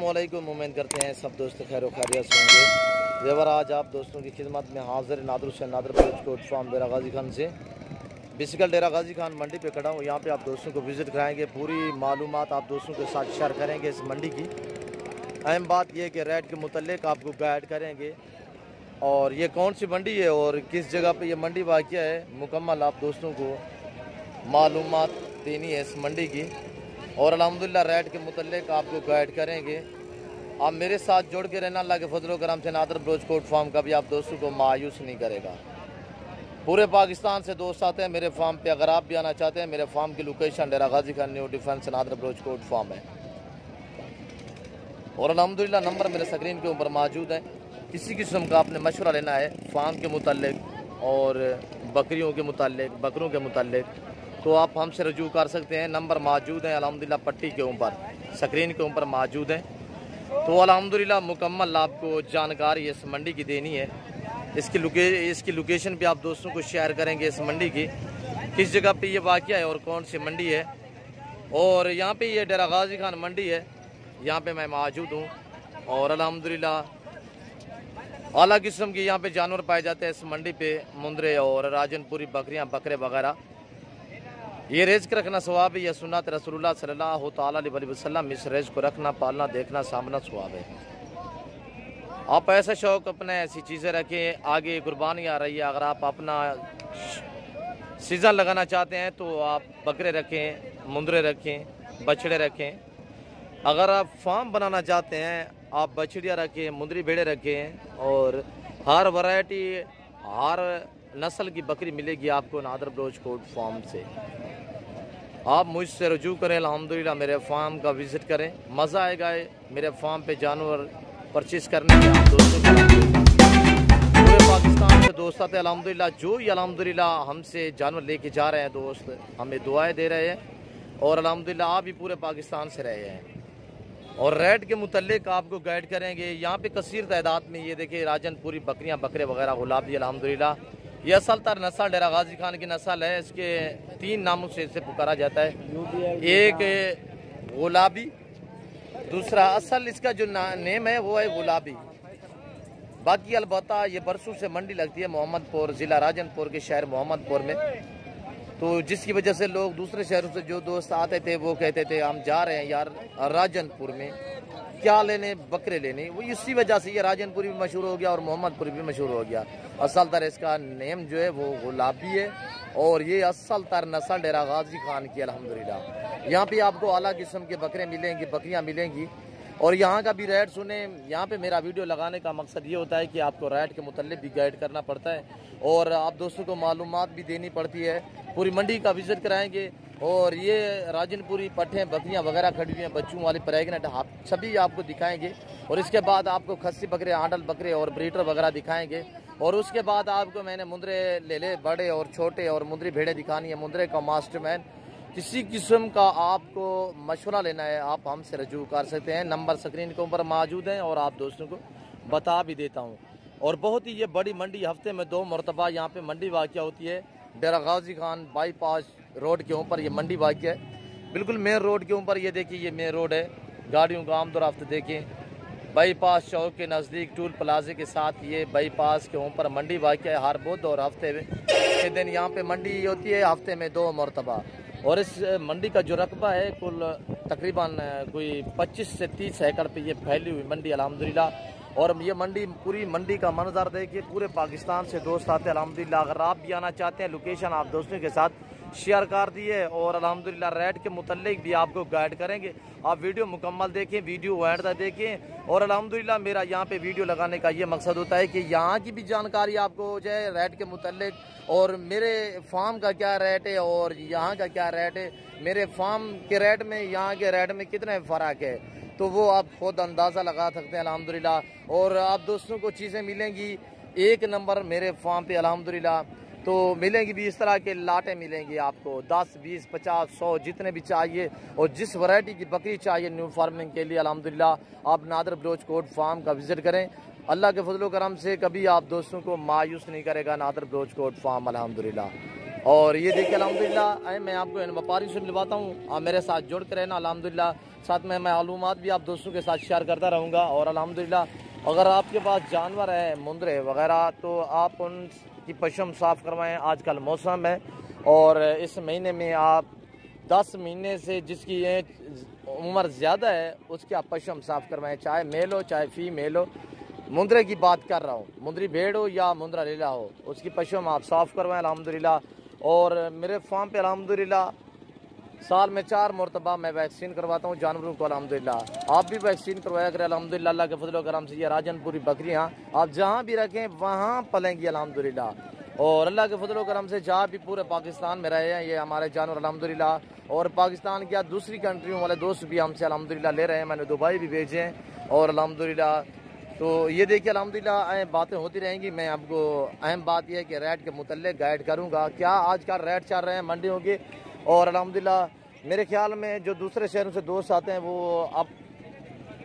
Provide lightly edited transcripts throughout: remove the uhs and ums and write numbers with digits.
अस्सलामुअलैकुम। उम्मीद करते हैं सब दोस्त खैर खैरियत से होंगे। जेवर आज आप दोस्तों की खिदमत में हाजिर नादर हुसैन नादर कोट फार्म डेरा गाजी खान से बेसिकल डेरा गाजी खान मंडी पे खड़ा हूँ। यहाँ पे आप दोस्तों को विज़िट कराएंगे, पूरी मालूमात आप दोस्तों के साथ शेयर करेंगे इस मंडी की। अहम बात यह कि रेट के मुतल्लिक आपको गाइड करेंगे और ये कौन सी मंडी है और किस जगह पे ये मंडी वाक़या है, मुकम्मल आप दोस्तों को मालूमात देनी है इस मंडी की और अल्हम्दुलिल्लाह रेट के मुतल्लिक आपको गाइड करेंगे। आप मेरे साथ जुड़ के रहना। अल्लाह के फजल करम से नादर ब्रोच कोट फार्म का भी आप दोस्तों को मायूस नहीं करेगा। पूरे पाकिस्तान से दोस्त आते हैं मेरे फार्म पे। अगर आप भी आना चाहते हैं, मेरे फार्म की location Dera Ghazi Khan new defence नादर ब्रोच कोट फार्म है और अल्हम्दुलिल्लाह नंबर मेरे स्क्रीन के ऊपर मौजूद है। किसी किस्म का आपने मशवरा लेना है फार्म के मुतल्लिक और बकरियों के मुतल्लिक, बकरों के मुतल्लिक, तो आप हमसे रजू कर सकते हैं। नंबर मौजूद है अल्हम्दुलिल्लाह पट्टी के ऊपर, स्क्रीन के ऊपर मौजूद है। तो अल्हम्दुलिल्लाह मुकम्मल आपको जानकारी इस मंडी की देनी है। इसकी लोकेशन पे आप दोस्तों को शेयर करेंगे इस मंडी की, किस जगह पे ये वाक़या है और कौन सी मंडी है। और यहाँ पे ये डेरा गाजी खान मंडी है, यहाँ पे मैं मौजूद हूँ और अल्हम्दुलिल्लाह आला किस्म के यहाँ पे जानवर पाए जाते हैं इस मंडी पे। मुंदरे और राजनपुरी बकरियाँ, बकरे वगैरह। ये रिज़्क रखना सवाब है, यह सुन्नत रसूलुल्लाह सल्लल्लाहु तआला अलैहि वसल्लम। इस रिज़्क को रखना, पालना, देखना, सामना सवाब है। आप ऐसा शौक़ अपने ऐसी चीज़ें रखें, आगे कुर्बानी आ रही है। अगर आप अपना सीज़न लगाना चाहते हैं तो आप बकरे रखें, मुंदरे रखें, बछड़े रखें। अगर आप फार्म बनाना चाहते हैं, आप बछड़ियाँ रखें, मुंदरी भेड़े रखें और हर वैरायटी, हर नस्ल की बकरी मिलेगी आपको नादर ब्रोच कोट फार्म से। आप मुझसे रजू करें, अल्हम्दुलिल्लाह मेरे फार्म का विज़िट करें, मज़ा आएगा मेरे फार्म पे जानवर परचेज़ करने के। आप दोस्तों को पूरे पाकिस्तान से दोस्त आते हैं अल्हम्दुलिल्लाह। जो ही अल्हम्दुलिल्लाह हमसे जानवर लेके जा रहे हैं दोस्त, हमें दुआएं दे रहे हैं और अल्हम्दुलिल्लाह आप भी पूरे पाकिस्तान से रहे हैं और रेट के मुतल्लिक आपको गाइड करेंगे। यहाँ पे कसीर तादाद में ये देखिए राजनपुरी बकरियाँ, बकरे वगैरह गुलाबी अल्हम्दुलिल्लाह ये असल तर नस्ल डेरा गाजी खान की नस्ल है। इसके 3 नामों से इसे पुकारा जाता है। एक गुलाबी, दूसरा असल इसका जो नेम है वो है गुलाबी। बाकी अलबत्ता ये बरसों से मंडी लगती है मोहम्मदपुर, ज़िला राजनपुर के शहर मोहम्मदपुर में। तो जिसकी वजह से लोग दूसरे शहरों से जो दोस्त आते थे वो कहते थे हम जा रहे हैं यार राजनपुर में, क्या लेने, बकरे लेने। वो इसी वजह से ये राजनपुरी भी मशहूर हो गया और मोहम्मदपुर भी मशहूर हो गया। असल तर इसका नेम जो है वो गुलाबी है और ये असल तर नस्ल डेरा गाजी खान की अल्हम्दुलिल्लाह। यहाँ पे आपको आला किस्म के बकरे मिलेंगे, बकरियाँ मिलेंगी और यहाँ का भी रेट सुने। यहाँ पे मेरा वीडियो लगाने का मकसद ये होता है कि आपको रेट के मुतल्लिक भी गाइड करना पड़ता है और आप दोस्तों को मालूमात भी देनी पड़ती है। पूरी मंडी का विज़िट कराएंगे और ये राजनपुरी पट्ठें, बकरियाँ वगैरह खड़ी हुई हैं, बच्चों वाली प्रेगनेंट, आप सभी आपको दिखाएंगे। और इसके बाद आपको खस्सी बकरे, आंडल बकरे और ब्रीडर वगैरह दिखाएंगे। और उसके बाद आपको मैंने मुंदरे ले बड़े और छोटे और मुंदरी भेड़े दिखानी है। मुंदरे का मास्टरमैन, किसी किस्म का आपको मशवरा लेना है आप हमसे रजू कर सकते हैं। नंबर स्क्रीन के ऊपर मौजूद हैं और आप दोस्तों को बता भी देता हूँ। और बहुत ही ये बड़ी मंडी, हफ्ते में 2 मरतबा यहाँ पे मंडी वाक़या होती है। डेरा गाजी खान बाईपास रोड के ऊपर ये मंडी वाक़या है, बिल्कुल मेन रोड के ऊपर। ये देखिए ये मेन रोड है, गाड़ियों का आमद रफ्त देखें। बाईपास चौक के नज़दीक टूल प्लाजे के साथ ये बाईपास के ऊपर मंडी वाक़या है। हर बुध और हफ्ते के दिन यहाँ पे मंडी होती है, हफ्ते में 2 मरतबा। और इस मंडी का जो रकबा है कुल तकरीबन कोई 25 से 30 एकड़ पे ये फैली हुई मंडी अल्हम्दुलिल्लाह। और ये मंडी, पूरी मंडी का मंजर देखिए, पूरे पाकिस्तान से दोस्त आते हैं अल्हम्दुलिल्लाह। अगर आप भी आना चाहते हैं, लोकेशन आप दोस्तों के साथ शेयर कर दिए और अल्हम्दुलिल्लाह रेट के मुतल्लिक भी आपको गाइड करेंगे। आप वीडियो मुकम्मल देखें, वीडियो एंड तक देखें। और अल्हम्दुलिल्लाह मेरा यहाँ पे वीडियो लगाने का ये मकसद होता है कि यहाँ की भी जानकारी आपको हो जाए रेट के मुतल्लिक, और मेरे फार्म का क्या रेट है और यहाँ का क्या रेट है, मेरे फार्म के रेट में यहाँ के रेट में कितने फ़र्क है, तो वो आप खुद अंदाज़ा लगा सकते हैं अल्हम्दुलिल्लाह। और आप दोस्तों को चीज़ें मिलेंगी 1 नंबर मेरे फार्म पे अल्हम्दुलिल्लाह। तो मिलेंगी भी इस तरह के लाटें मिलेंगी आपको 10, 20, 50, 100 जितने भी चाहिए। और जिस वैरायटी की बकरी चाहिए न्यू फार्मिंग के लिए अल्हम्दुलिल्लाह आप नादर ब्रोच कोट फार्म का विज़िट करें। अल्लाह के फजल करम से कभी आप दोस्तों को मायूस नहीं करेगा नादर ब्रोच कोट फार्म अल्हम्दुलिल्लाह। और ये देखिए अल्हम्दुलिल्लाह मैं आपको इन व्यापारियों से मिलवाता हूँ। आप मेरे साथ जुड़ कर रहना अल्हम्दुलिल्लाह। साथ में मैं मालूमात भी आप दोस्तों के साथ शेयर करता रहूँगा। और अल्हम्दुलिल्लाह अगर आपके पास जानवर है मुंदरे वगैरह तो आप उनकी पशम साफ़ करवाएँ। आजकल मौसम है और इस महीने में आप 10 महीने से जिसकी उम्र ज़्यादा है उसकी आप पशम साफ़ करवाएँ, चाहे मेल हो चाहे फीमेल हो। मुंदरे की बात कर रहा हूँ, मुंदरी भेड़ हो या मुंदरा लीला हो, उसकी पशम आप साफ़ करवाएँ अल्हम्दुलिल्लाह। और मेरे फार्म पे अल्हम्दुलिल्लाह साल में 4 मरतबा मैं वैक्सीन करवाता हूँ जानवरों को अल्हम्दुलिल्लाह। आप भी वैक्सीन करवाया करें अल्हम्दुलिल्लाह। अल्लाह के फजल करम से ये राजनपुरी बकरियाँ आप जहाँ भी रखें वहाँ पलेंगी अल्हम्दुलिल्लाह। और अल्लाह के फजल करम से जहाँ भी पूरे पाकिस्तान में रहे हैं ये हमारे जानवर अल्हम्दुलिल्लाह। और पाकिस्तान के दूसरी कंट्रियों वाले दोस्त भी हमसे अल्हम्दुलिल्लाह ले रहे हैं। मैंने दुबई भी भेजे हैं और अल्हम्दुलिल्लाह। तो ये देखिए अल्हम्दुलिल्लाह बातें होती रहेंगी। मैं आपको अहम बात यह है कि रेट के मुतल्लिक़ गाइड करूँगा क्या आज का रेट चल रहे हैं मंडियों के। और अल्हम्दुलिल्लाह मेरे ख्याल में जो दूसरे शहरों से दोस्त आते हैं वो अब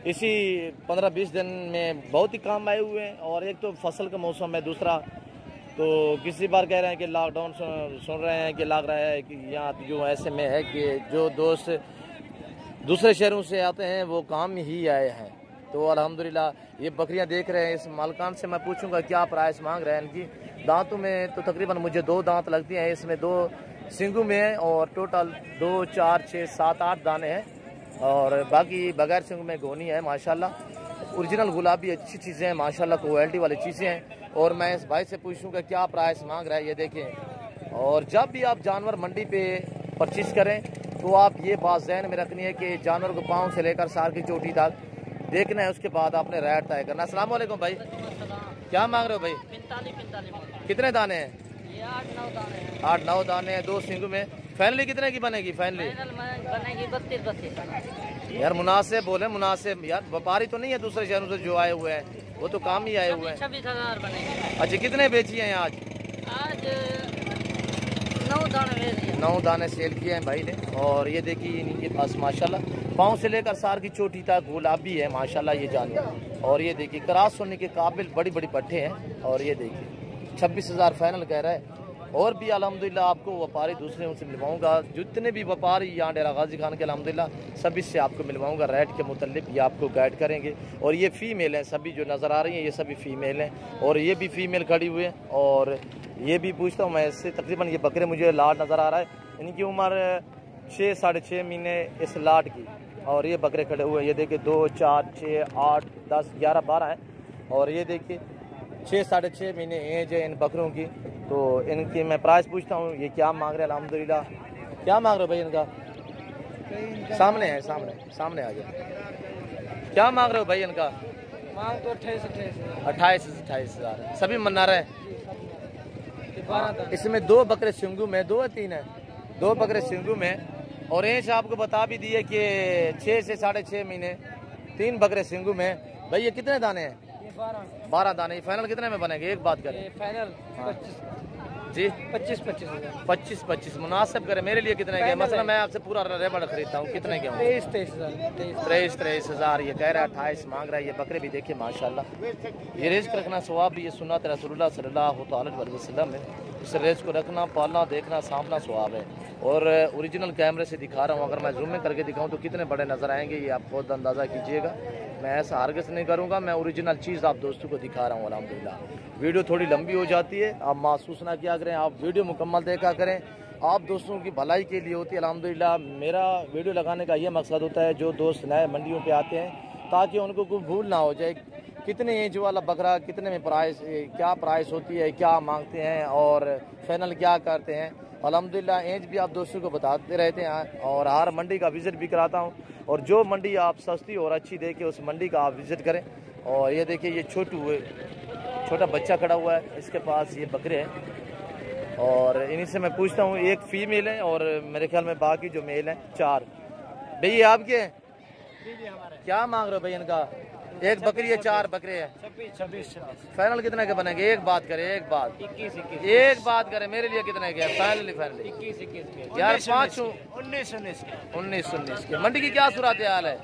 इसी 15-20 दिन में बहुत ही काम आए हुए हैं। और एक तो फसल का मौसम है, दूसरा तो किसी बार कह रहे हैं कि लॉकडाउन सुन रहे हैं कि लग रहा है कि यहाँ जो ऐसे में है कि जो दोस्त दूसरे शहरों से आते हैं वो काम ही आए हैं। तो अल्हम्दुलिल्लाह ये बकरियां देख रहे हैं। इस मालकान से मैं पूछूंगा क्या प्राइस मांग रहे हैं इनकी। दांतों में तो तकरीबन मुझे 2 दांत लगती हैं, इसमें 2 सिंगू में है और टोटल 2, 4, 6, 7, 8 दाने हैं और बाकी बगैर सिंगू में गोनी है माशाल्लाह। ओरिजिनल गुलाबी अच्छी चीज़ें हैं माशाल्लाह, क्वालिटी वाली चीज़ें हैं। और मैं इस भाई से पूछूंगा क्या प्राइस मांग रहा है ये देखें। और जब भी आप जानवर मंडी पे परचेज करें तो आप ये बात ज़हन में रखनी है कि जानवर को पाँव से लेकर सार की चोटी तक देखना है, उसके बाद आपने रेट तय करना। अस्सलाम वालेकुम भाई, क्या मांग रहे हो भाई? 45 कितने दाने हैं? ये 8-9 दाने हैं। 8-9 दाने हैं 2 सिंगू में। फैनली कितने की बनेगी? फैनली बनेगी 32 यार मुनासिब बोले, मुनासिब यार। व्यापारी तो नहीं है दूसरे शहरों से जो आए हुए हैं, वो तो काम ही आए हुए हैं। 26,000 बनेगी। अच्छा कितने बेची हैं आज? 9 दाने बेच दिए। 9 दाने सेल किए हैं भाई ने। और ये देखिए इनके पास माशाल्लाह पाँव से लेकर सार की चोटी तक गुलाबी है माशाल्लाह ये जानवर। और ये देखिए क्रॉस होने के काबिल बड़ी बड़ी पट्टे हैं। और ये देखिए 26,000 फाइनल कह रहा है। और भी अल्हम्दुलिल्लाह आपको व्यापारी दूसरे उनसे मिलवाऊंगा, जितने भी व्यापारी यहाँ डेरा गाजी खान के अल्हम्दुलिल्लाह सभी से आपको मिलवाऊंगा। रेट के मुतल्लिक़ ये आपको गाइड करेंगे। और ये फ़ीमेल हैं, सभी जो नज़र आ रही हैं ये सभी फ़ीमेल हैं। और ये भी फ़ीमेल खड़ी हुई है। और ये भी पूछता हूँ मैं इससे, तकरीबन ये बकरे मुझे लाट नज़र आ रहा है, इनकी उम्र 6, 6.5 महीने इस लाट की। और ये बकरे खड़े हुए हैं, ये देखिए 2, 4, 6, 8, 10, 11, 12 हैं। और ये देखिए 6, 6.5 महीने एज है इन बकरों की। तो इनकी मैं प्राइस पूछता हूँ ये क्या मांग रहे हैं अल्हम्दुलिल्लाह। क्या मांग रहे हो भाई इनका? सामने है, सामने आ जाए। क्या मांग रहे हो भाई इनका? मांग तो 28 28,000 सभी मना रहे हैं। इसमें 2 बकरे सिंगू में, 2 या 3 है, 2 बकरे सिंगू में। और एज आपको बता भी दिए कि 6 से 6.5 महीने 3 बकरे सिंगू में। भाई ये कितने दाने हैं? 12 दाने। फाइनल कितने में बनेंगे एक बात करें? फाइनल जी 25 मुनासिब करें मेरे लिए कितने के? मतलब मैं आपसे पूरा रेबड़ खरीदता हूँ, कितने के? 23,000 ये कह रहा है। 28 मांग रहा है। ये बकरे भी देखिए माशाल्लाह। ये रिस्क रखना सवाब भी, ये सुन्नत रसूलुल्लाह सल्लल्लाहु अलैहि वसल्लम है। इस रिस्क को रखना, पालना, देखना, सांभना सवाब है। और ओरिजिनल कैमरे से दिखा रहा हूँ, अगर मैं जूम करके दिखाऊँ तो कितने बड़े नज़र आएंगे ये आप खुद अंदाज़ा कीजिएगा। मैं ऐसा हरगिज़ नहीं करूँगा, मैं ओरिजिनल चीज़ आप दोस्तों को दिखा रहा हूँ अल्हम्दुलिल्लाह। वीडियो थोड़ी लंबी हो जाती है, आप महसूस ना किया करें, आप वीडियो मुकम्मल देखा करें, आप दोस्तों की भलाई के लिए होती है अल्हम्दुलिल्लाह। मेरा वीडियो लगाने का ये मकसद होता है जो दोस्त नए मंडियों पे आते हैं ताकि उनको कोई भूल ना हो जाए कितने एज वाला बकरा कितने में प्राइस, क्या प्राइस होती है, क्या मांगते हैं और फाइनल क्या करते हैं। अल्हम्दुलिल्लाह एज भी आप दोस्तों को बताते रहते हैं और हर मंडी का विज़िट भी कराता हूँ। और जो मंडी आप सस्ती और अच्छी देखे उस मंडी का आप विज़िट करें। और ये देखिए ये छोटा बच्चा खड़ा हुआ है, इसके पास ये बकरे हैं। और इन्हीं से मैं पूछता हूँ, एक फीमेल है और मेरे ख्याल में बाकी जो मेल हैं 4। भैया ये आपके हैं? क्या मांग रहे हो भैया इनका? एक बकरी है, 4 बकरे हैं। 26 फाइनल कितने के बनेंगे? एक बात करें, एक बात 21 एक बात करें मेरे लिए कितने के? फाइनल 21 यार 5 19 19 के। मंडी की क्या सूरत हाल है?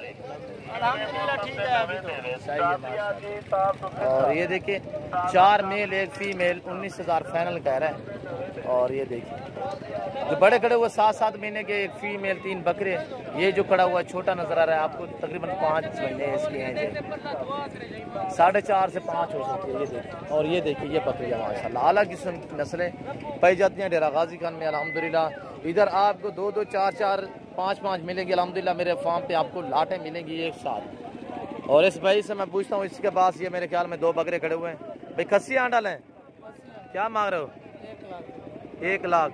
अल्हम्दुलिल्लाह ठीक है अभी तो। सही है माशाल्लाह। और ये देखिए 4 मेल 1 फीमेल 19,000 फाइनल कह रहा है। और ये देखिए जो बड़े खड़े हुए 7-7 महीने के, 1 फीमेल 3 बकरे। ये जो खड़ा हुआ छोटा नजर आ रहा है आपको, तकरीबन 5 महीने इसके हैं जी, 4.5 से 5 हो सकती है। ये देखिए, और ये देखिए ये बकरियाँ माशाल्लाह आला किस्म की नस्लें पाई जाती हैं डेरा गाजी खान में अल्हम्दुलिल्लाह। इधर आपको 2-2, 4-4, 5-5 मिलेंगी अल्हम्दुलिल्लाह। मेरे फार्म पे आपको लाटें मिलेंगी एक साथ। और इस भाई से मैं पूछता हूँ, इसके पास ये मेरे ख्याल में 2 बकरे खड़े हुए हैं भाई। खस्सी आंडल हैं, क्या मांग रहे हो? 1 लाख।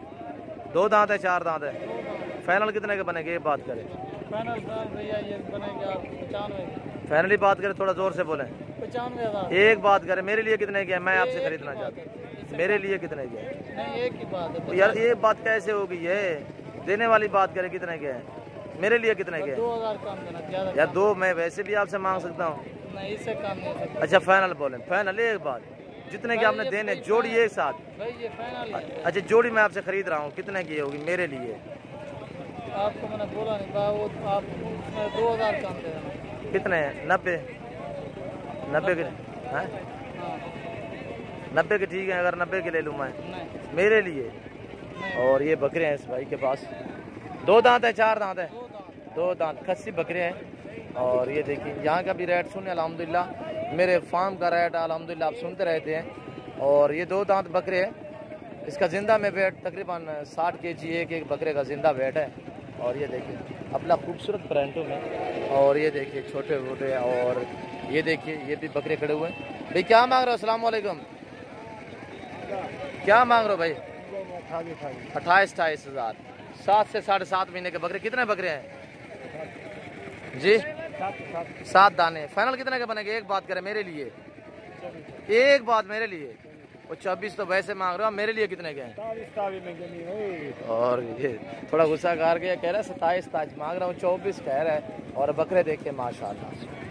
2 दांत है 4 दांत है? फाइनल कितने के बनेंगे ये बात करें? फाइनल भैया ये बनेगा 95। फाइनली बात करें, थोड़ा जोर से बोलें। 95,000। एक बात करें, मेरे लिए कितने के हैं? मैं आपसे खरीदना चाहता हूँ, मेरे लिए कितने के हैं? नहीं एक ही बात है यार ये बात कैसे होगी? ये देने वाली बात करें, कितने के हैं? मेरे लिए कितने के हैं? 2000 कम देना ज्यादा। यार 2 मैं वैसे भी आपसे मांग सकता हूँ। नहीं इससे कम नहीं सकता। अच्छा फाइनल बोलें, फाइनल एक बात, जितने के आपने देने जोड़ी एक साथ। भाई ये फाइनल है। अच्छा जोड़ी मैं आपसे खरीद रहा हूँ, कितने की होगी मेरे लिए? आपको मैंने बोला नहीं बा, वो आप उसमें 2000 कम दे देना। कितने हैं? 90 के हैं? हाँ 90 के ठीक है। अगर 90 के ले लूँ मैं नहीं मेरे लिए। और ये बकरे हैं इस भाई के पास, 2 दांत है 4 दांत है? 2 दांत खस्सी बकरे हैं। और ये देखिए यहाँ का भी रेट सुने अल्हम्दुलिल्लाह, मेरे फार्म का रेट अल्हम्दुलिल्लाह आप सुनते रहते हैं। और ये 2 दांत बकरे हैं, इसका जिंदा में वेट तकरीबन 60 kg एक बकरे का जिंदा वेट है। और ये देखिए अपना खूबसूरत प्रिंटों में। और ये देखिए छोटे छोटे, और ये देखिए ये भी बकरे खड़े हुए हैं भाई। क्या मांग रहे हो? अस्सलाम वालेकुम, क्या मांग रहे हो भाई? 28-28 हज़ार। 7 से 7.5 महीने के बकरे। कितने बकरे हैं जी? 7 दाने। फाइनल कितने के बनेंगे? एक बात करें मेरे लिए, एक बात मेरे लिए। वो 24 तो वैसे मांग रहे हो, मेरे लिए कितने के हैं? और ये थोड़ा गुस्सा कर गया, कह रहा है 27 मांग रहा हूँ, 24 कह रहा है। और बकरे देख के माशाल्लाह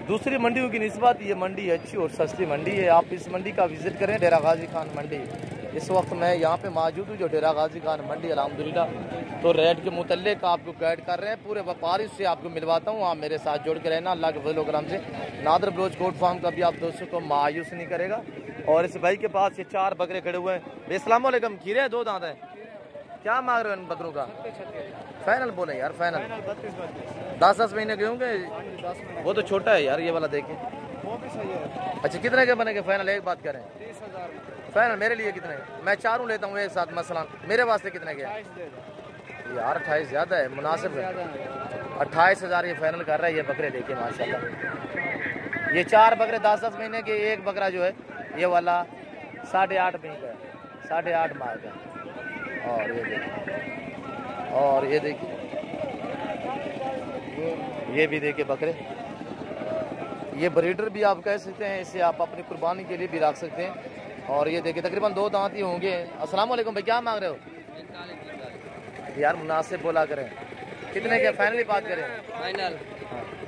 दूसरी मंडियों की निस्बत ये मंडी अच्छी और सस्ती मंडी है। आप इस मंडी का विजिट करें, डेरा गाजी खान मंडी। इस वक्त मैं यहाँ पे मौजूद हूँ जो डेरा गाजी खान मंडी अल्हम्दुलिल्लाह। तो रेट के मुतल्लिक आपको गाइड कर रहे हैं, पूरे व्यापारी से आपको मिलवाता हूँ। आप मेरे साथ जुड़ के रहना अल्लाह के फजल व करम से। नादर बलोच कोट फार्म का भी आप दोस्तों को मायूस नहीं करेगा। और इस भाई के पास ये 4 बकरे खड़े हुए हैं। अस्सलाम वालेकुम, खीरे 2 दांत है, क्या मांग रहे हो इन बकरों का? फाइनल बोले यार, फाइनल 10-10 महीने के होंगे। वो तो छोटा है यार, ये वाला देखें। अच्छा कितने के बनेंगे फाइनल? एक बात करें, 30,000 फाइनल मेरे लिए कितने? मैं 4 लेता हूँ एक साथ मसलन, मेरे वास्ते कितने के? यार 28 ज़्यादा है, मुनासिब है। 28,000 ये फाइनल कर रहा है। ये बकरे देखिए माशाल्लाह, ये 4 बकरे 10-10 महीने के। एक बकरा जो है ये वाला 8.5 महीने का है, 8.5 माह का। और ये देखिए, और ये देखिए, ये भी देखिए बकरे। ये ब्रीडर भी आप कह सकते हैं, इसे आप अपनी कुर्बानी के लिए भी रख सकते हैं। और ये देखिए तकरीबन 2 दांत ही होंगे। अस्सलाम वालेकुम भाई, क्या मांग रहे हो? यार मुनासिब बोला करें, कितने के फाइनली बात करें? फाइनल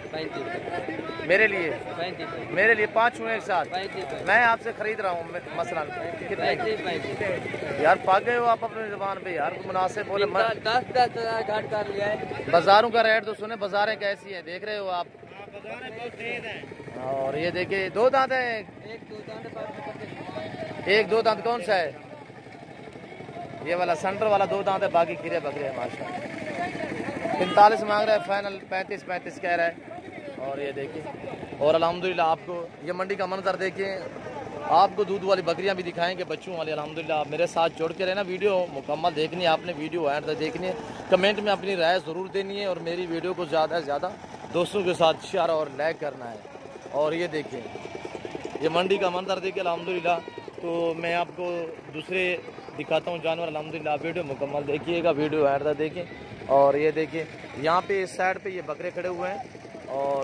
35 मेरे लिए 35 मेरे लिए 5 हुए एक साथ। 35 मैं आपसे खरीद रहा हूँ मसलन कितने? 35 यार पाग गए हो आप अपनी जुबान पे यार, मुनासिब बोले। 10,000 घाट कर लिया है। बाजारों का रेट तो सुने, बाजारें कैसी हैं देख रहे हो आप। और ये देखिए 2 दांत है, एक 2 दांत कौन सा है? ये वाला सेंटर वाला 2 दांत है, बाकी खीरे बकरे हैं माशाल्लाह। 45 मांग रहा है, फाइनल 35 कह रहा है। और ये देखिए, और अल्हम्दुलिल्लाह आपको ये मंडी का मंजर देखिए। आपको दूध वाली बकरियां भी दिखाएंगे, बच्चों वाली अल्हम्दुलिल्लाह। आप मेरे साथ जुड़ के रहना, वीडियो मुकम्मल देखनी है आपने, वीडियो एंड तक देखनी है। कमेंट में अपनी राय ज़रूर देनी है और मेरी वीडियो को ज़्यादा से ज़्यादा दोस्तों के साथ शेयर और लाइक करना है। और ये देखिए, ये मंडी का मंजर देखिए अल्हम्दुलिल्लाह। तो मैं आपको दूसरे दिखाता हूँ जानवर अल्हम्दुलिल्लाह। वीडियो मुकम्मल देखिएगा, वीडियो एंड तक देखें। और ये देखिए यहाँ पे इस साइड पे ये बकरे खड़े हुए हैं, और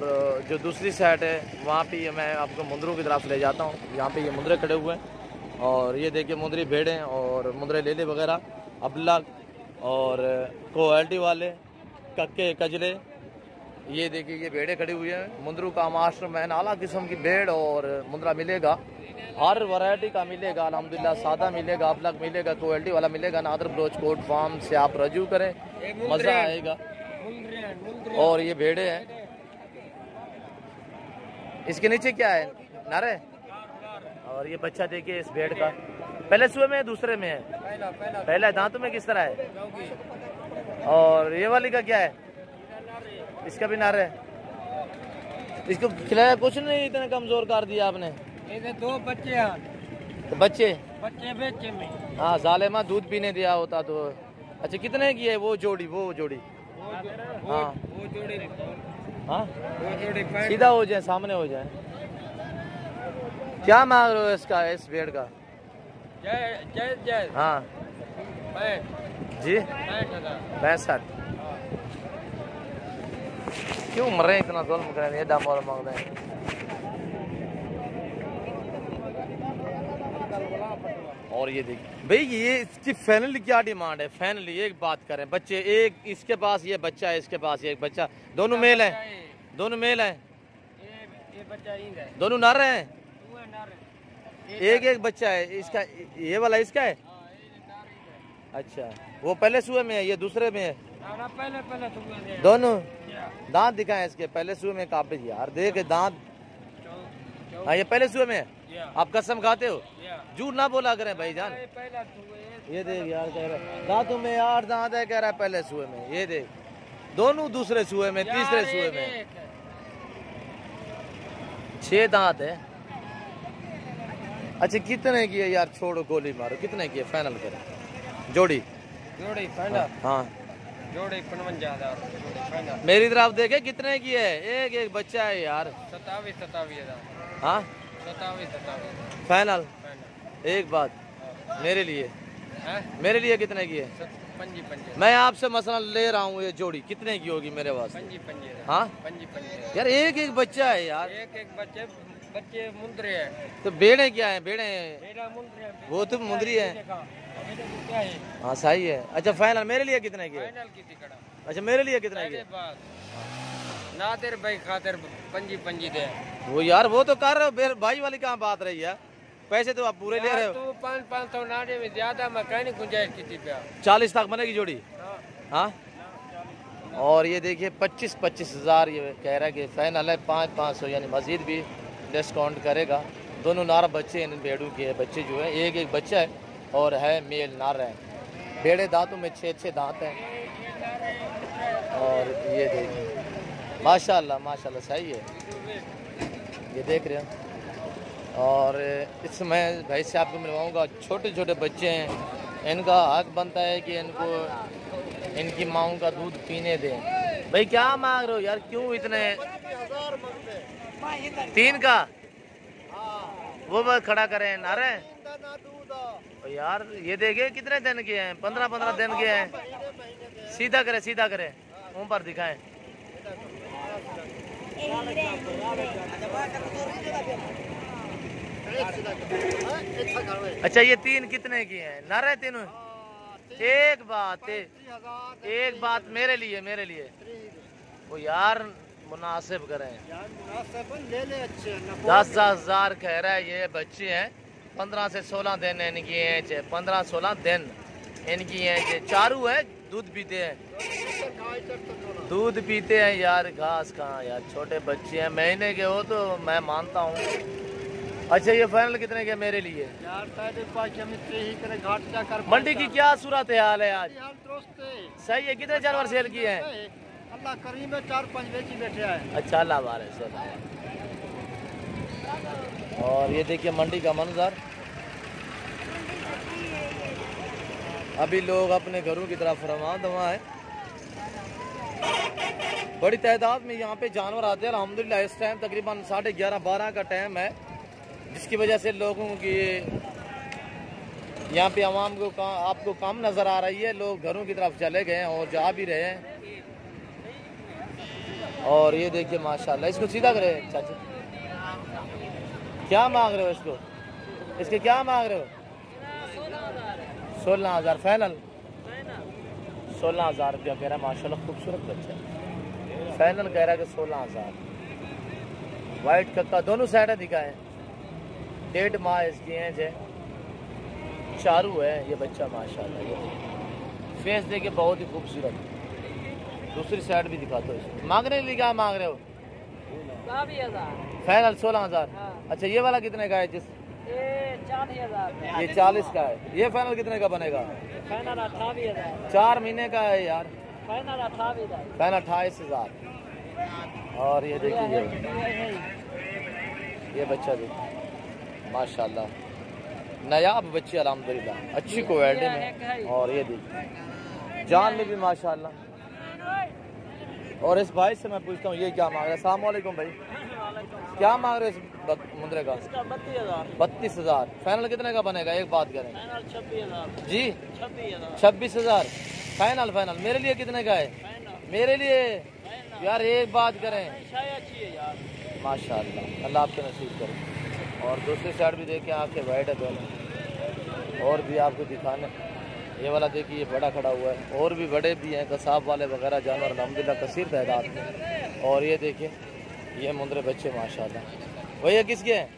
जो दूसरी साइड है वहाँ पे ये मैं आपको मुंदरों की तरफ ले जाता हूँ। यहाँ पे ये मुंदरे खड़े हुए हैं, और ये देखिए मुंदरी भेड़ें और मुंदरे लेले वगैरह अबलग और क्वालिटी वाले कक्के कजले। ये देखिए ये भेड़ें खड़ी हुई हैं। मुंदरों का मास्टर मैन, आला किस्म की भेड़ और मुंदरा मिलेगा, हर वैरायटी का मिलेगा अल्हम्दुलिल्लाह। सादा मिलेगा, अबलग मिलेगा, क्वालिटी वाला मिलेगा। नादर बलोच कोट फार्म से आप रजू करें, मज़ा आएगा। और ये भेड़े हैं, इसके नीचे क्या है? नर है। और ये बच्चा देखिए इस भेड़ का, पहले सुबह में है दूसरे में है? पहला। दांतों में किस तरह है? और ये वाली का क्या है? इसका भी नर है। इसको खिलाया कुछ नहीं, इतना कमजोर कर दिया आपने। ये 2 बच्चे हैं। तो बच्चे बेचे में। हाँ, जालिमा दूध पीने दिया होता तो। अच्छा, कितने की है वो जोड़ी? हाँ वो जोड़ी हाँ, सीधा हो जाए, सामने हो जाए। क्या मांग रहे हो इसका, इस भेड़ का? हाँ जी, 65। क्यों मर रहे हैं, इतना जुल्म कर रहे हैं, दाम और मांग रहे हैं। और ये देखिए भाई, ये इसकी फाइनली क्या डिमांड है? फाइनली एक बात करें, बच्चे एक इसके पास ये बच्चा है, इसके पास ये एक बच्चा, दोनों मेल है? दोनों मेल है? ये बच्चा है, दोनों नर हैं? एक बच्चा है इसका, ये वाला इसका है? अच्छा, वो पहले सुए में है, ये दूसरे में है? पहले दोनों दांत दिखाएं इसके, पहले सुए में काबिज यार, देख दांत। हाँ, ये पहले सुए में है। आप कसम खाते हो? झूठ ना बोला करें भाईजान। ये देख यार, कह रहा है दांतों में 8 दांत है, कह रहा है पहले सुए में। ये देख, दोनों दूसरे सुए में, तीसरे सुए में 6 दांत है। अच्छा, कितने की है यार? छोड़ो, गोली मारो, कितने की है? फाइनल करें जोड़ी फाइनल। हाँ, जोड़ी 55,000। मेरी तरफ देखे कितने की है? एक बच्चा है यार। 27,000। हाँ, 27,000 फाइनल। एक बात मेरे लिए, मेरे लिए कितने की है? 55। मैं आपसे मसला ले रहा हूँ, ये जोड़ी कितने की होगी मेरे पास? 55। हाँ 55 यार, एक बच्चा है यार। एक बच्चे मुंदरे हैं। तो बेड़े क्या है? बेड़े वो तो मुंदरी है। हाँ, सही है। अच्छा, फाइनल मेरे लिए कितने की है? अच्छा, मेरे लिए कितने की है? ना तेरे भाई खातिर 55 दे। वो यार, वो तो कर रहे हो, भाई वाली कहाँ बात रही है? पैसे तो आप पूरे ले रहे हो। तू 500 नाने में ज्यादा मैं कहीं नहीं गुंजाइश की थी। 40 तक बनेगी जोड़ी। हाँ, और ये देखिए 25 हज़ार ये कह रहा है कि फाइनल है। 500 यानी मजीद भी डिस्काउंट करेगा। दोनों नार बच्चे इन भेड़ों के बच्चे जो है, एक बच्चा है और है मेल नार है। भेड़े दांतों में 6 दांत हैं। और ये देखिए माशाल्लाह माशाल्लाह, सही है, ये देख रहे हैं। और इसमें भाई से आपको मिलवाऊंगा, छोटे छोटे बच्चे हैं, इनका हक बनता है कि इनको इनकी माँओं का दूध पीने दें। भाई क्या मांग रहे हो यार, क्यों इतने? 3 का वो खड़ा करें ना रहे यार। ये देखिए कितने दिन के हैं, 15 दिन के हैं। सीधा करे मुंह पर दिखाएं। अच्छा, ये 3 कितने की हैं? ना रहे तीनों? एक बात मेरे लिए वो यार मुनासिब करें। 10,000 कह रहा है। ये बच्चे हैं, 15 से 16 दिन इनकी एज है, 15-16 दिन इनकी एज है। चारू है, दूध पीते हैं यार। घास कहाँ यार, छोटे बच्चे हैं, महीने के हो तो मैं मानता हूँ। अच्छा, ये फाइनल कितने के मेरे लिए? मंडी की क्या सूरत हाल है आज? सही है। कितने जानवर सेल किए हैं? अल्लाह करीम में 4-5 बेची बैठे हैं। अच्छा, अल्लाह बारिश। और ये देखिए मंडी का मंजर। अभी लोग अपने घरों की तरफ रवाना है। बड़ी तादाद में यहाँ पे जानवर आते हैं अल्हम्दुलिल्लाह। इस टाइम तकरीबन 11:30-12 का टाइम है, जिसकी वजह से लोगों की यहाँ पे आवाम को आपको कम नज़र आ रही है। लोग घरों की तरफ चले गए हैं और जा भी रहे हैं। और ये देखिए माशाल्लाह, इसको सीधा करे चाचा। क्या मांग रहे हो इसको? इसके क्या मांग रहे हो? 16,000 फाइनल। 16,000 रुपया कह रहा है। माशाल्लाह खूबसूरत बच्चा है। फाइनल कह रहा है कि 16,000। वाइट कक्का दोनों साइड दिखाए। 1.5 माह इसकी एज है। चारू है ये बच्चा माशाल्लाह। ये फेस देखिए बहुत ही खूबसूरत। दूसरी साइड भी दिखा दो। मांगने के लिए क्या मांग रहे हो? फाइनल 16,000। अच्छा ये वाला कितने का है? जिस ये 40,000। ये 40 का है। ये फाइनल कितने का बनेगा? फाइनल 28,000। 4 महीने का है यार। फाइनल 28,000। फाइनल 28,000। और ये देखिए ये बच्चा देखिए माशाल्लाह नायाब बच्ची अल्हम्दुलिल्लाह, अच्छी क्वालिटी में। और ये देखिए जान में भी माशाल्लाह। और इस भाई से मैं पूछता हूँ ये क्या मांग रहा है? अस्सलाम वालेकुम भाई, क्या मांग रहे हो इस मुंद्रे का? 32,000। 32,000। फाइनल कितने का बनेगा? एक बात करें। फाइनल 26,000 जी 26,000। 26,000 फाइनल। फाइनल मेरे लिए कितने का है? मेरे लिए यार एक बात करें। अच्छी है यार माशाल्लाह, अल्लाह आपके नसीब करे। और दूसरी साइड भी देखें, आपके वाइट है दोनों। और भी आपको दिखाने, ये वाला देखिए बड़ा खड़ा हुआ है। और भी बड़े भी हैं, कसाब वाले वगैरह जानवर अल्हम्दुलिल्लाह कसीर तादाद में। और ये देखिए ये मुंद्रे बच्चे माशाल्लाह। भैया किसके हैं?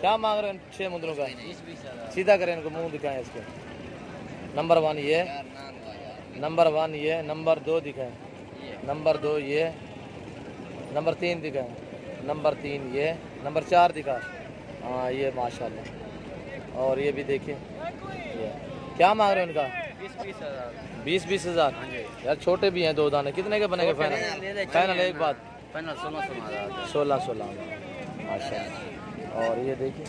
क्या मांग रहे हैं 6 मुंद्रों का? सीधा करें इनको, मुंह दिखाएं इसके। नंबर 1 ये, नंबर 1 ये, नंबर 2 दिखाएं, नंबर 2 ये, नंबर 3 दिखाएं, नंबर 3 ये, नंबर 4 दिखा। हाँ ये माशाल्लाह। और ये भी देखिए ये क्या मांग रहे हैं उनका? 20,000। यार छोटे भी हैं 2 दाने। कितने के बनेंगे फाइनल? फाइनल एक बात, फाइनल 16,000। 16 माशाल्लाह। और ये देखिए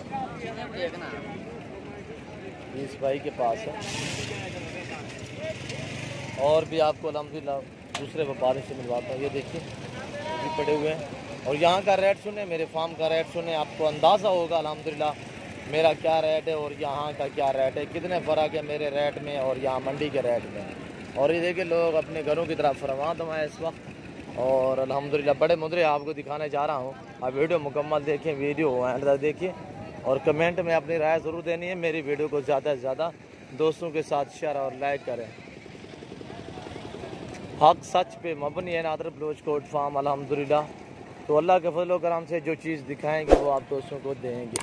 इस भाई के पास है। और भी आपको अल्हम्दुलिल्लाह दूसरे व्यापारी से मिलवाता हूँ। ये देखिए भी पड़े हुए हैं। और यहाँ का रेट सुने, मेरे फार्म का रेट सुने, आपको अंदाज़ा होगा अल्हम्दुलिल्लाह मेरा क्या रेट है और यहाँ का क्या रेट है, कितने फ़र्क है मेरे रेट में और यहाँ मंडी के रेट में। और ये देखिए लोग अपने घरों की तरफ फरमान तो है इस वक्त। और अल्हम्दुलिल्लाह बड़े मुद्रे आपको दिखाने जा रहा हूँ। आप वीडियो मुकम्मल देखें, वीडियो एंड तक देखिए और कमेंट में अपनी राय ज़रूर देनी है। मेरी वीडियो को ज़्यादा से ज़्यादा दोस्तों के साथ शेयर और लाइक करें। हक सच पे मबनी है नादर बलोच कोट फार्म अल्हम्दुलिल्लाह। तो अल्लाह के फजल करम से जो चीज़ दिखाएंगे वो आप दोस्तों को देंगे।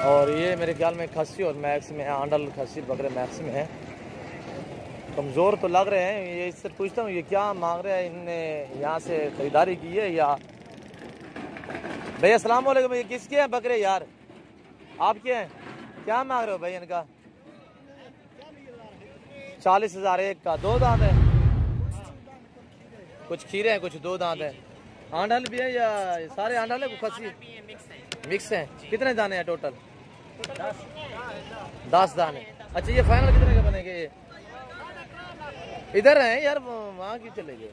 और ये मेरे ख्याल में खस्सी और मैक्स में है, आंडल खस्सी बकरे मैक्स में है। कमज़ोर तो लग रहे हैं। ये इससे पूछता हूँ ये क्या मांग रहे हैं? इनने यहाँ से ख़रीदारी की है या? भैया अस्सलाम वालेकुम, ये किसके हैं बकरे यार? आपके हैं? क्या मांग रहे हो भाई इनका? 40,000 एक का। 2 दांत है, कुछ खीरे हैं कुछ 2 दांत है। आंडल भी है या सारे आंडल है? खस्सी मिक्स हैं। कितने दाने हैं टोटल? 10 दाने। अच्छा ये फाइनल कितने के बनेंगे? ये इधर हैं यार, वहाँ की चले गए।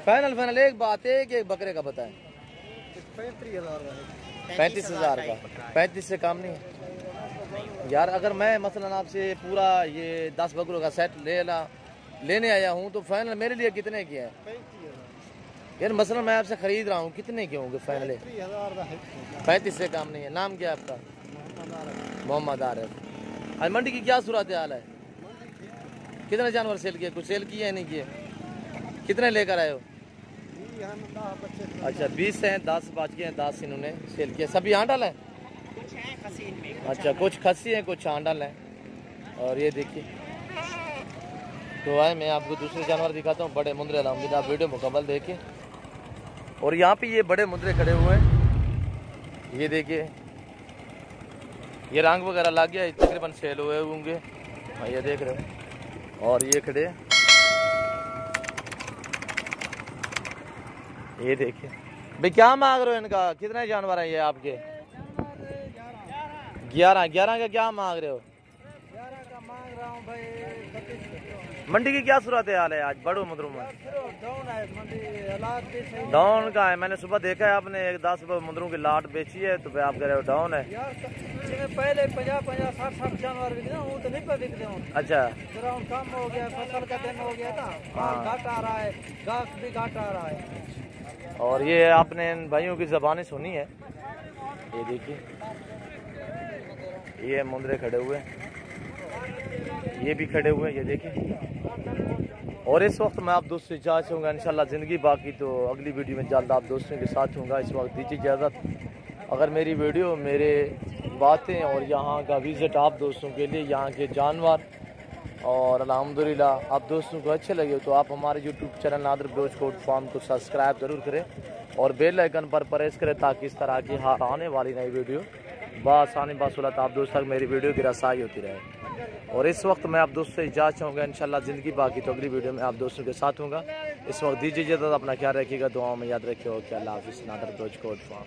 फाइनल एक बात है कि एक बकरे का बताएं। 35,000 का। 35 से कम नहीं यार। अगर मैं मसलन आपसे पूरा ये 10 बकरों का सेट लेने आया हूँ तो फाइनल मेरे लिए कितने की है यार? मसलन मैं आपसे खरीद रहा हूँ, कितने के होंगे फाइनल? 35 से कम नहीं है। नाम क्या है आपका? मोहम्मद आरिफ। आज मंडी की क्या सूरत हाल है? कितने जानवर सेल किए? कुछ सेल किए या नहीं किए? कितने लेकर आए हो? अच्छा 20 हैं, 10 बाकी हैं, 10 इन्होंने सेल किए। सभी आंडल हैं? अच्छा कुछ खस्सी हैं कुछ आंडल हैं। और ये देखिए तो आए मैं आपको दूसरे जानवर दिखाता हूँ, बड़े मुंद्रे अल्हम्दुलिल्लाह। वीडियो मुकम्मल देखिए। और यहाँ पे ये बड़े मुंद्रे खड़े हुए हैं। ये देखिए ये रंग वगैरह लग गया, तकरीबन सेल हुए होंगे। ये देख रहे हो। और ये खड़े, ये देखिए भाई क्या मांग रहे हो इनका? कितने जानवर हैं ये आपके? 11 का क्या मांग रहे हो? 11 का मांग रहा हूँ भाई। मंडी की क्या सूरत हाल है आज बड़ो मुद्रों में? डाउन है मंडी, डाउन का है। मैंने सुबह देखा है आपने 10 मुद्रों की लाट बेची है, तो आप कह रहे हो डाउन है यार। पहले 50, 60 जानवर बिकते हैं, वो तो नहीं पे बिकते हैं। अच्छा ग्राउंड कम हो गया, फसल का दिन हो गया था, माल घाट आ रहा है, घास भी घाट आ रहा है। और ये आपने इन भाइयों की ज़बानें सुनी है। ये देखिए ये मुंद्रे खड़े हुए, ये भी खड़े हुए, ये देखिए। और इस वक्त मैं आप दोस्तों से इजाज़त हूँगा इंशाल्लाह ज़िंदगी बाकी तो अगली वीडियो में जल्द आप दोस्तों के साथ हूँगा। इस वक्त दीजिए इजाज़त। अगर मेरी वीडियो, मेरे बातें और यहाँ का विज़िट आप दोस्तों के लिए, यहाँ के जानवर और अल्हम्दुलिल्लाह आप दोस्तों को अच्छे लगे तो आप हमारे यूट्यूब चैनल नादिर गोश्त कोट फार्म को सब्सक्राइब ज़रूर करें और बेल आइकन पर प्रेस करें ताकि इस तरह की हर आने वाली नई वीडियो बआसानी बासुलत आप दोस्तों तक मेरी वीडियो की रसाई होती रहे। और इस वक्त मैं आप दोस्तों से इजाज़त चाहूँगा, इंशाल्लाह ज़िंदगी बाकी तो अगली वीडियो में आप दोस्तों के साथ होगा। इस वक्त दीजिए इजाज़त, अपना ख्याल रखिएगा, दुआओं में याद रखिएगा कि अल्लाह हाफ़िज़। नादिर गोश्त कोट फार्म।